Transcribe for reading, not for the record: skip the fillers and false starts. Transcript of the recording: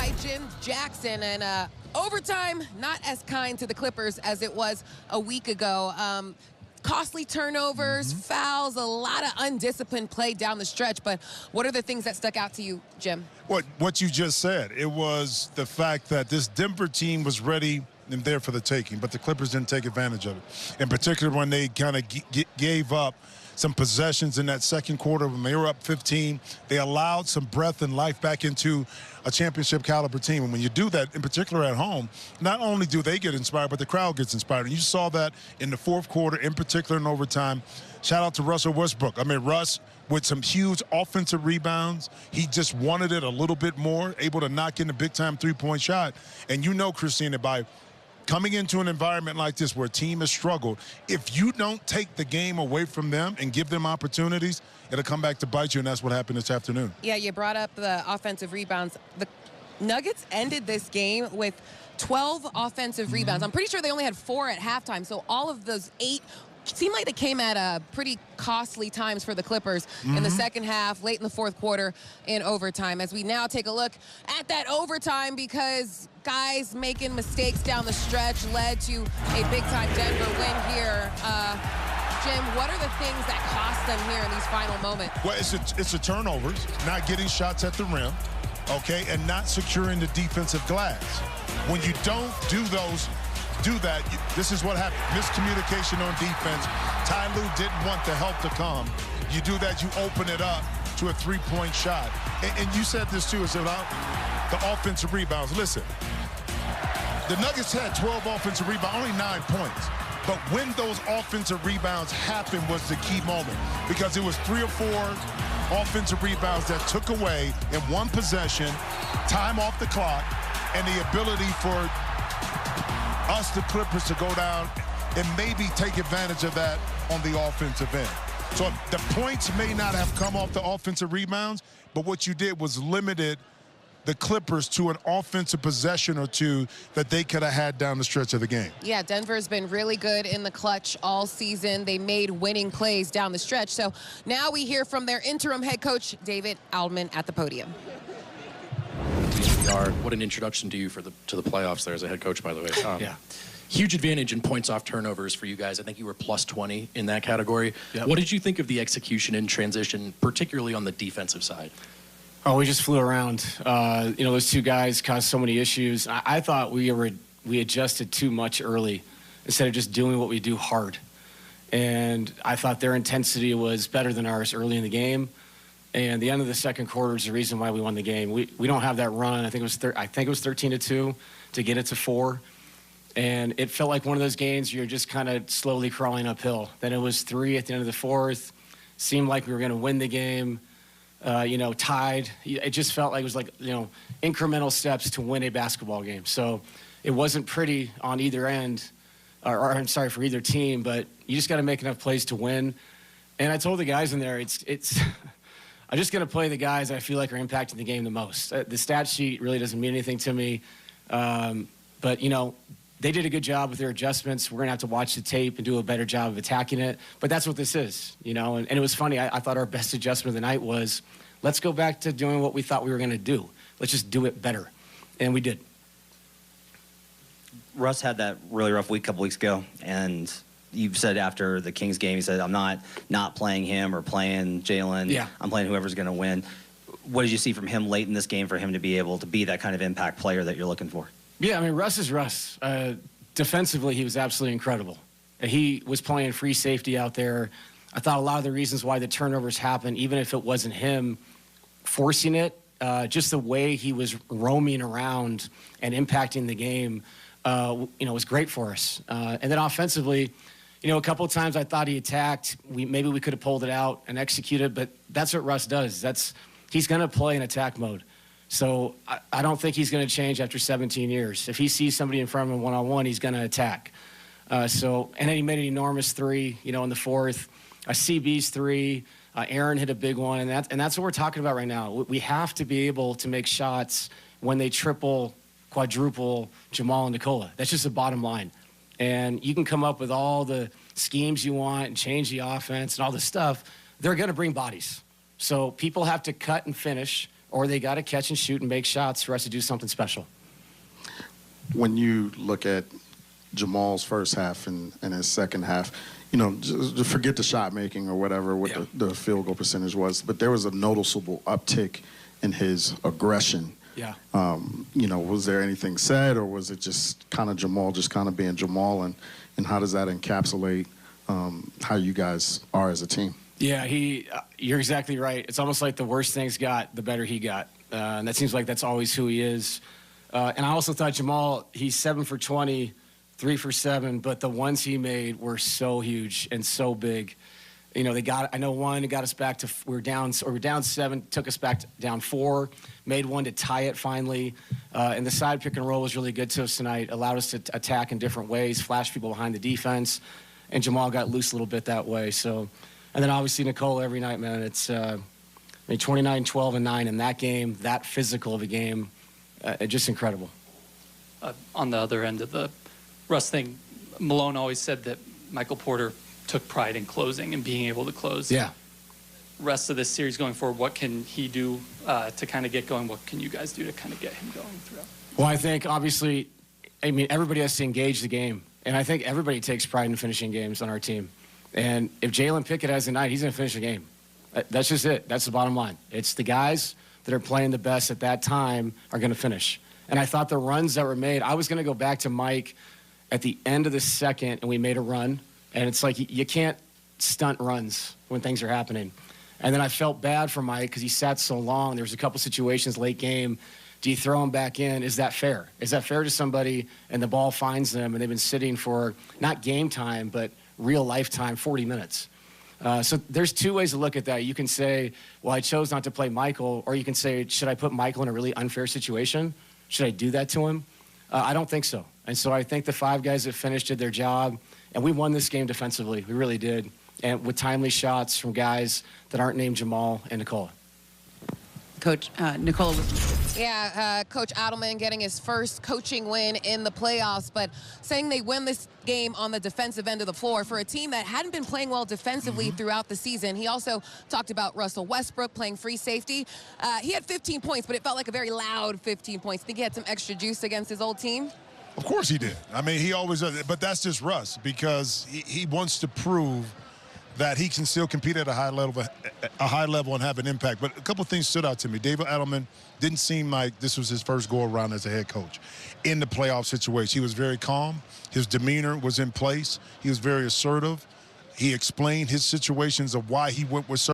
by Jim Jackson, and overtime not as kind to the Clippers as it was a week ago. Costly turnovers, fouls, a lot of undisciplined play down the stretch. But what are the things that stuck out to you, Jim? What you just said. It was the fact that this Denver team was ready and there for the taking, but the Clippers didn't take advantage of it. In particular, when they kind of gave up some possessions in that second quarter when they were up 15, they allowed some breath and life back into a championship caliber team. And when you do that, in particular at home, not only do they get inspired, but the crowd gets inspired. And you saw that in the fourth quarter, in particular in overtime. Shout out to Russell Westbrook. I mean, Russ with some huge offensive rebounds. He just wanted it a little bit more, able to knock in a big-time three-point shot. And you know, Christina, by coming into an environment like this where a team has struggled, if you don't take the game away from them and give them opportunities, it'll come back to bite you, and that's what happened this afternoon. Yeah, you brought up the offensive rebounds. The Nuggets ended this game with 12 offensive rebounds. I'm pretty sure they only had 4 at halftime, so all of those 8 seemed like they came at pretty costly times for the Clippers in the second half, late in the fourth quarter, in overtime. As we now take a look at that overtime, because guys making mistakes down the stretch led to a big-time Denver win here. Jim, what are the things that cost them here in these final moments? Well, it's the turnovers, not getting shots at the rim, okay, and not securing the defensive glass. When you don't do that, this is what happened. Miscommunication on defense. Ty Lue didn't want the help to come. You do that, you open it up to a three-point shot. And you said this too, it's about the offensive rebounds. Listen, the Nuggets had 12 offensive rebounds, only 9 points. But when those offensive rebounds happened was the key moment, because it was 3 or 4 offensive rebounds that took away in one possession, time off the clock, and the ability for us, the Clippers, to go down and maybe take advantage of that on the offensive end. So the points may not have come off the offensive rebounds, but what you did was limited the Clippers to an offensive possession or two that they could have had down the stretch of the game. Yeah, Denver's been really good in the clutch all season. They made winning plays down the stretch. So now we hear from their interim head coach, David Aldman, at the podium. What an introduction to you to the playoffs there as a head coach, by the way. Yeah. Huge advantage in points off turnovers for you guys. I think you were plus 20 in that category. Yep. What did you think of the execution in transition, particularly on the defensive side? Oh, we just flew around. You know, those two guys caused so many issues. I thought we adjusted too much early instead of just doing what we do hard. And I thought their intensity was better than ours early in the game. And the end of the second quarter is the reason why we won the game. We don't have that run. I think it was 13-2 to get it to 4. And it felt like one of those games you're just kind of slowly crawling uphill. Then it was 3 at the end of the fourth. Seemed like we were going to win the game. You know, tied. It just felt like it was like, you know, incremental steps to win a basketball game. So it wasn't pretty on either end, or I'm sorry, for either team, but you just got to make enough plays to win. And I told the guys in there, it's I'm just going to play the guys I feel like are impacting the game the most. The stat sheet really doesn't mean anything to me. But, you know, they did a good job with their adjustments. We're going to have to watch the tape and do a better job of attacking it. But that's what this is, you know. And it was funny. I thought our best adjustment of the night was, let's go back to doing what we thought we were going to do. Let's just do it better. And we did. Russ had that really rough week a couple weeks ago, and you've said after the Kings game, you said, I'm not playing him or playing Jalen. Yeah. I'm playing whoever's going to win. What did you see from him late in this game for him to be able to be that kind of impact player that you're looking for? Yeah, I mean, Russ is Russ. Defensively, he was absolutely incredible. He was playing free safety out there. I thought a lot of the reasons why the turnovers happened, even if it wasn't him forcing it, just the way he was roaming around and impacting the game, you know, was great for us. And then offensively, you know, a couple of times I thought he attacked. Maybe we could have pulled it out and executed, but that's what Russ does. He's going to play in attack mode. So I don't think he's going to change after 17 years. If he sees somebody in front of him one-on-one, he's going to attack. And then he made an enormous 3, you know, in the fourth. CB's 3. Aaron hit a big one, and that's what we're talking about right now. We have to be able to make shots when they triple, quadruple Jamal and Nikola. That's just the bottom line. And you can come up with all the schemes you want and change the offense and all this stuff. They're going to bring bodies. So people have to cut and finish, or they got to catch and shoot and make shots for us to do something special. When you look at Jamal's first half and his second half, just forget the shot making or whatever, what the field goal percentage was, but there was a noticeable uptick in his aggression. Yeah. Was there anything said, or was it just kind of Jamal just kind of being Jamal, and how does that encapsulate how you guys are as a team? Yeah, you're exactly right. It's almost like the worse things got, the better he got. And that seems like that's always who he is. And I also thought Jamal, he's 7 for 20, 3 for 7, but the ones he made were so huge and so big. I know one, it got us back to, we were down 7, took us back down 4, made one to tie it finally. And the side pick and roll was really good to us tonight, allowed us to attack in different ways, flash people behind the defense, and Jamal got loose a little bit that way. So, and then obviously Nikola every night, man. It's 29, 12, and 9 in that game, that physical of a game, just incredible. On the other end of the Russ thing, Malone always said that Michael Porter took pride in closing and being able to close. Yeah. Rest of this series going forward, what can he do to kind of get going? What can you guys do to kind of get him going throughout? Well, I think obviously, everybody has to engage the game. And I think everybody takes pride in finishing games on our team. And if Jalen Pickett has a night, he's going to finish the game. That's just it. That's the bottom line. It's the guys that are playing the best at that time are going to finish. And I thought the runs that were made, I was going to go back to Mike at the end of the second, and we made a run. And it's like you can't stunt runs when things are happening. And then I felt bad for Mike because he sat so long. There was a couple situations late game. Do you throw him back in? Is that fair? Is that fair to somebody and the ball finds them and they've been sitting for not game time but real lifetime 40 minutes? So there's two ways to look at that. You can say, well, I chose not to play Michael, or you can say, should I put Michael in a really unfair situation? Should I do that to him? I don't think so. And so I think the 5 guys that finished did their job, and we won this game defensively. We really did, and with timely shots from guys that aren't named Jamal and Nikola. Coach, Nikola. Yeah, Coach Adelman getting his first coaching win in the playoffs, but saying they win this game on the defensive end of the floor for a team that hadn't been playing well defensively throughout the season. He also talked about Russell Westbrook playing free safety. He had 15 points, but it felt like a very loud 15 points. Think he had some extra juice against his old team? Of course he did. He always does. But that's just Russ, because he wants to prove that he can still compete at a high level and have an impact. But a couple of things stood out to me. David Adelman didn't seem like this was his first go-around as a head coach in the playoff situation. He was very calm. His demeanor was in place. He was very assertive. He explained his situations of why he went with certain